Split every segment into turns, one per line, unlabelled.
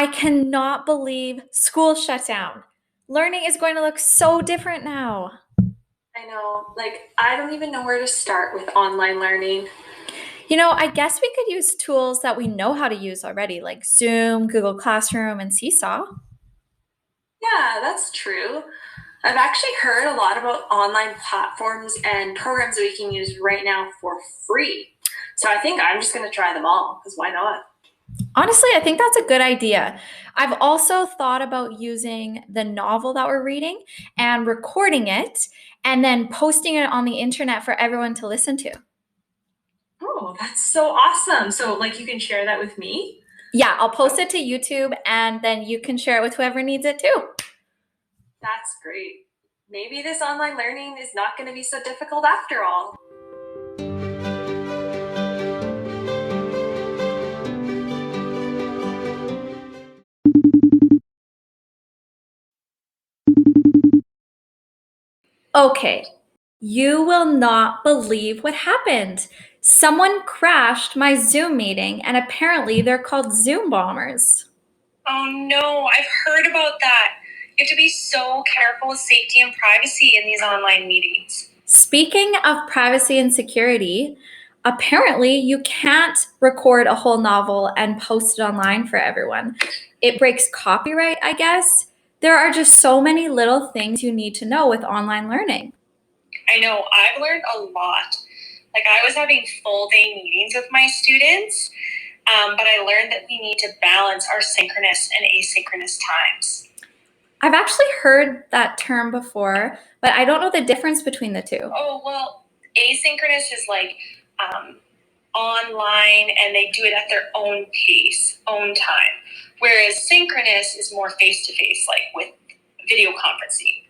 I cannot believe school shut down. Learning is going to look so different now.
I know, like, I don't even know where to start with online learning.
I guess we could use tools that we know how to use already, like Zoom, Google Classroom, and Seesaw.
Yeah, that's true. I've actually heard a lot about online platforms and programs that we can use right now for free. So I think I'm just going to try them all because why not?
Honestly, I think that's a good idea. I've also thought about using the novel that we're reading and recording it and then posting it on the internet for everyone to listen to.
Oh, that's so awesome. So, like, you can share that with me?
Yeah, I'll post it to YouTube and then you can share it with whoever needs it too.
That's great. Maybe this online learning is not going to be so difficult after all.
Okay, you will not believe what happened. Someone crashed my Zoom meeting, and apparently they're called Zoom bombers.
Oh no, I've heard about that. You have to be so careful with safety and privacy in these online meetings.
Speaking of privacy and security, apparently you can't record a whole novel and post it online for everyone. It breaks copyright, I guess. There are just so many little things you need to know with online learning.
I know, I've learned a lot. Like, I was having full day meetings with my students, but I learned that we need to balance our synchronous and asynchronous times.
I've actually heard that term before, but I don't know the difference between the two.
Oh, well, asynchronous is like online and they do it at their own pace, own time. Whereas synchronous is more face to face, like with video conferencing.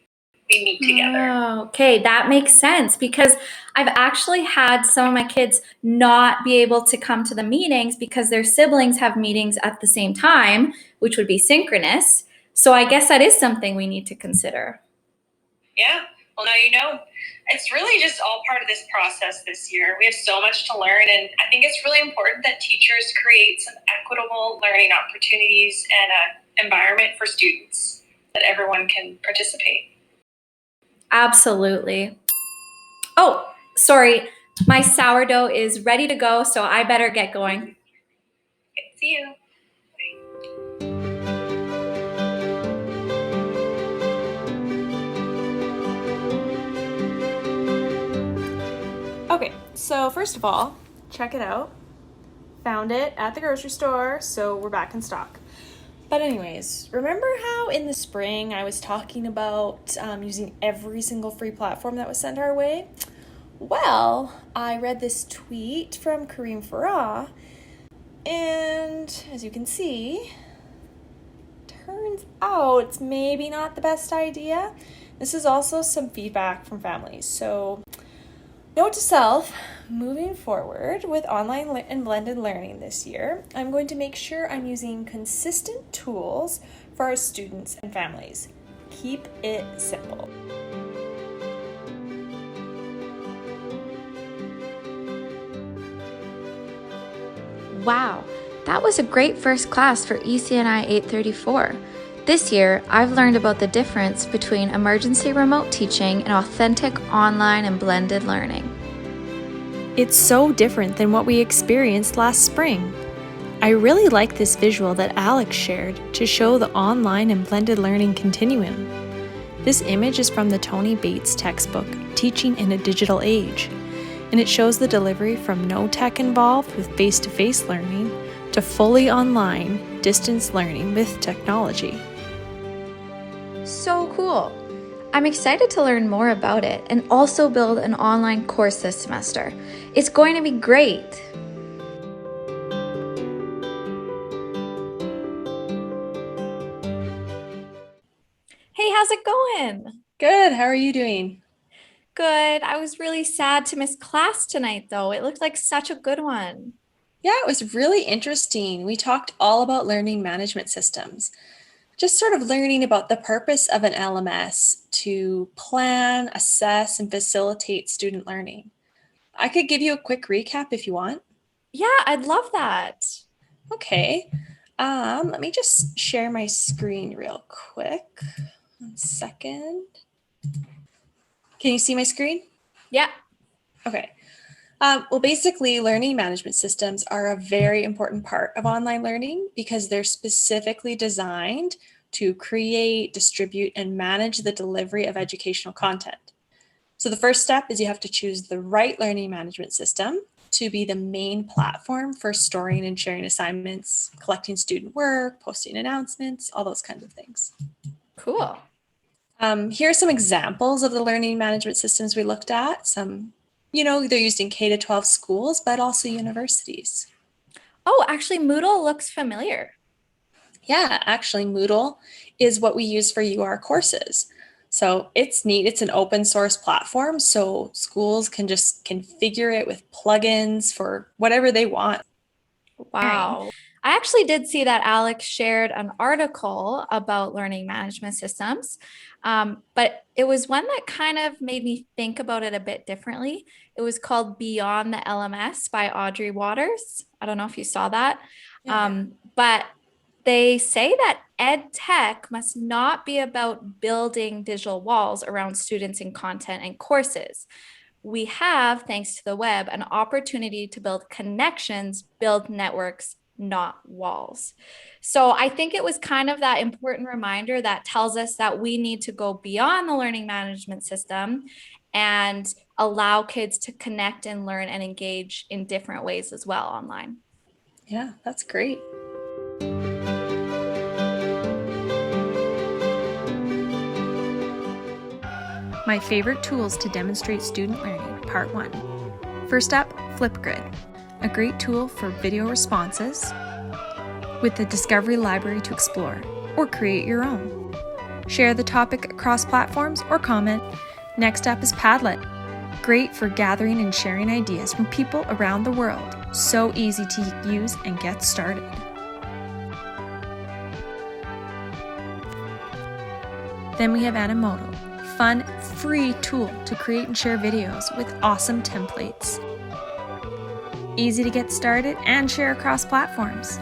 We meet together.
Oh, okay, that makes sense because I've actually had some of my kids not be able to come to the meetings because their siblings have meetings at the same time, which would be synchronous. So I guess that is something we need to consider.
Yeah, well, now you know. It's really just all part of this process this year. We have so much to learn, and I think it's really important that teachers create some equitable learning opportunities and an environment for students that everyone can participate.
Absolutely. Oh, sorry, my sourdough is ready to go, so I better get going.
Okay, see you.
Okay, so first of all, check it out. Found it at the grocery store, so we're back in stock. But anyways, remember how in the spring I was talking about using every single free platform that was sent our way? Well, I read this tweet from Kareem Farah, and as you can see, turns out it's maybe not the best idea. This is also some feedback from families, so note to self, moving forward with online and blended learning this year, I'm going to make sure I'm using consistent tools for our students and families. Keep it simple.
Wow, that was a great first class for EC&I 834. This year, I've learned about the difference between emergency remote teaching and authentic online and blended learning.
It's so different than what we experienced last spring. I really like this visual that Alex shared to show the online and blended learning continuum. This image is from the Tony Bates textbook, Teaching in a Digital Age, and it shows the delivery from no tech involved with face-to-face learning to fully online, distance learning with technology.
So cool! I'm excited to learn more about it and also build an online course this semester. It's going to be great! Hey, how's it going?
Good. How are you doing?
Good. I was really sad to miss class tonight, though. It looked like such a good one.
Yeah, it was really interesting. We talked all about learning management systems, just sort of learning about the purpose of an LMS to plan, assess, and facilitate student learning. I could give you a quick recap if you want.
Yeah, I'd love that.
Okay. Let me just share my screen real quick. 1 second. Can you see my screen?
Yeah.
Okay. Well, basically, learning management systems are a very important part of online learning because they're specifically designed to create, distribute, and manage the delivery of educational content. So the first step is you have to choose the right learning management system to be the main platform for storing and sharing assignments, collecting student work, posting announcements, all those kinds of things.
Cool.
Here are some examples of the learning management systems we looked at. Some, they're used in K-12 schools, but also universities.
Oh, actually, Moodle looks familiar.
Yeah, actually, Moodle is what we use for UR courses. So it's neat. It's an open source platform, so schools can just configure it with plugins for whatever they want.
Wow. I actually did see that Alex shared an article about learning management systems, but it was one that kind of made me think about it a bit differently. It was called Beyond the LMS by Audrey Waters. I don't know if you saw that. But they say that ed tech must not be about building digital walls around students and content and courses. We have, thanks to the web, an opportunity to build connections, build networks, not walls. So I think it was kind of that important reminder that tells us that we need to go beyond the learning management system and allow kids to connect and learn and engage in different ways as well online.
Yeah, that's great.
My favorite tools to demonstrate student learning, Part 1. First up, Flipgrid, a great tool for video responses with the Discovery Library to explore or create your own. Share the topic across platforms or comment. Next up is Padlet, great for gathering and sharing ideas from people around the world. So easy to use and get started. Then we have Animoto, fun, free tool to create and share videos with awesome templates. Easy to get started and share across platforms.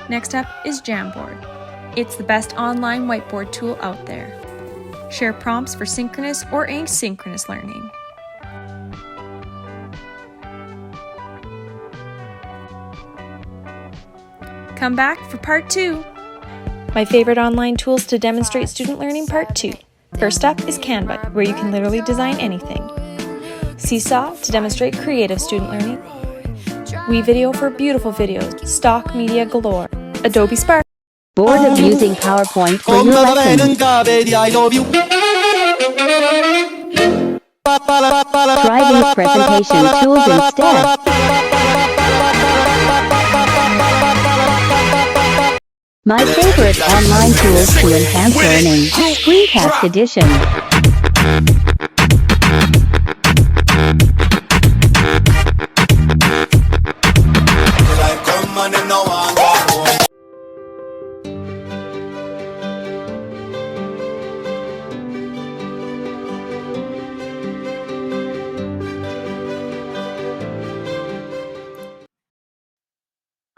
Next up is Jamboard. It's the best online whiteboard tool out there. Share prompts for synchronous or asynchronous learning. Come back for Part 2. My favorite online tools to demonstrate student learning, Part 2. First up is Canva, where you can literally design anything. Seesaw to demonstrate creative student learning. WeVideo for beautiful videos, stock media galore. Adobe Spark.
Bored of using PowerPoint for your lessons? Try these presentation tools instead. My favorite online tools to enhance learning, Screencast Edition.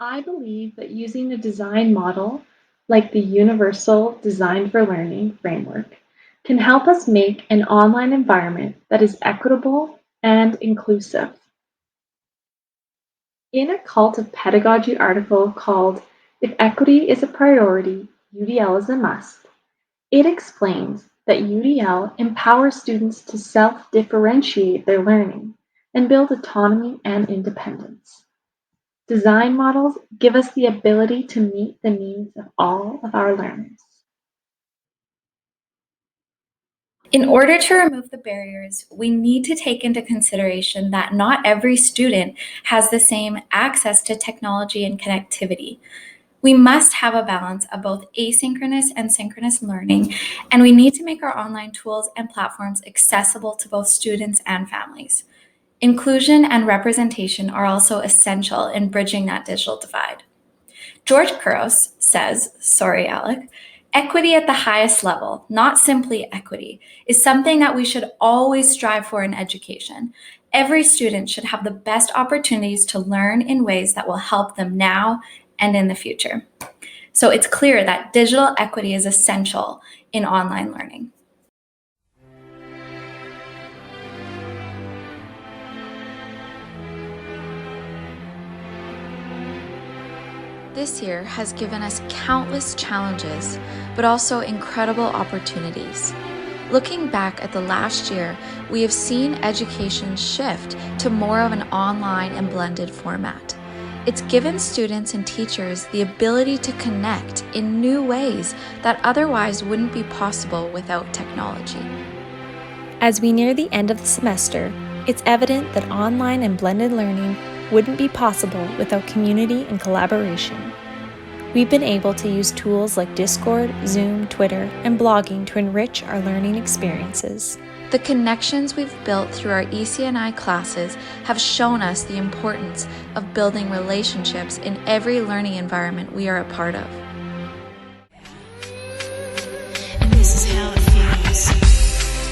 I believe that using a design model like the Universal Design for Learning framework can help us make an online environment that is equitable and inclusive. In a Cult of Pedagogy article called If Equity is a Priority, UDL is a Must, it explains that UDL empowers students to self-differentiate their learning and build autonomy and independence. Design models give us the ability to meet the needs of all of our learners.
In order to remove the barriers, we need to take into consideration that not every student has the same access to technology and connectivity. We must have a balance of both asynchronous and synchronous learning, and we need to make our online tools and platforms accessible to both students and families. Inclusion and representation are also essential in bridging that digital divide. George Couros says, sorry, Alec, equity at the highest level, not simply equity, is something that we should always strive for in education. Every student should have the best opportunities to learn in ways that will help them now and in the future. So it's clear that digital equity is essential in online learning. This year has given us countless challenges, but also incredible opportunities. Looking back at the last year, we have seen education shift to more of an online and blended format. It's given students and teachers the ability to connect in new ways that otherwise wouldn't be possible without technology.
As we near the end of the semester, it's evident that online and blended learning wouldn't be possible without community and collaboration. We've been able to use tools like Discord, Zoom, Twitter, and blogging to enrich our learning experiences.
The connections we've built through our EC&I classes have shown us the importance of building relationships in every learning environment we are a part of.
And this is how it feels.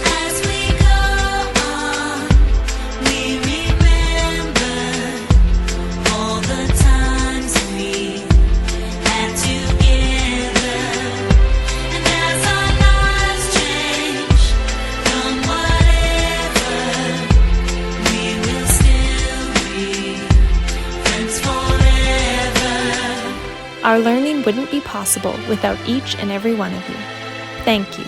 As we go on, we remember all the times we had together. And as our lives change from whatever, we will still be friends forever.
Our learning wouldn't be possible without each and every one of you. Thank you.